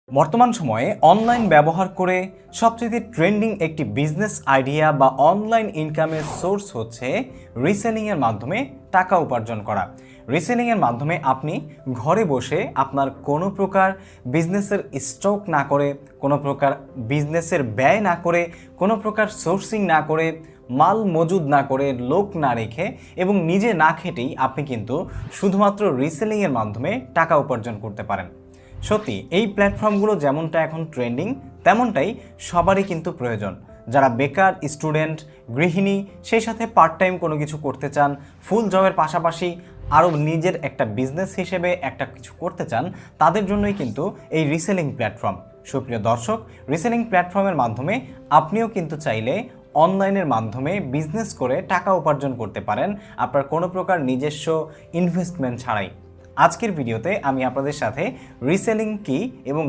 বর্তমান সময়ে অনলাইন ব্যবহার করে সবচেয়ে ট্রেন্ডিং একটি বিজনেস আইডিয়া বা অনলাইন ইনকামের সোর্স হচ্ছে রিসেলিংয়ের মাধ্যমে টাকা উপার্জন করা। রিসেলিংয়ের মাধ্যমে আপনি ঘরে বসে আপনার কোনো প্রকার বিজনেসের স্টক না করে, কোনো প্রকার বিজনেসের ব্যয় না করে, কোনো প্রকার সোর্সিং না করে, মাল মজুদ না করে, লোক না রেখে এবং নিজে না খেটেই আপনি কিন্তু শুধুমাত্র রিসেলিংয়ের মাধ্যমে টাকা উপার্জন করতে পারেন। সত্যি এই প্ল্যাটফর্মগুলো যেমনটা এখন ট্রেন্ডিং তেমনটাই সবারই কিন্তু প্রয়োজন। যারা বেকার, স্টুডেন্ট, গৃহিণী, সেই সাথে পার্ট টাইম কোনো কিছু করতে চান, ফুল জবের পাশাপাশি আরও নিজের একটা বিজনেস হিসেবে একটা কিছু করতে চান, তাদের জন্যই কিন্তু এই রিসেলিং প্ল্যাটফর্ম। সুপ্রিয় দর্শক, রিসেলিং প্ল্যাটফর্মের মাধ্যমে আপনিও কিন্তু চাইলে অনলাইনের মাধ্যমে বিজনেস করে টাকা উপার্জন করতে পারেন আপনার কোনো প্রকার নিজস্ব ইনভেস্টমেন্ট ছাড়াই। আজকের ভিডিওতে আমি আপনাদের সাথে রিসেলিং কি এবং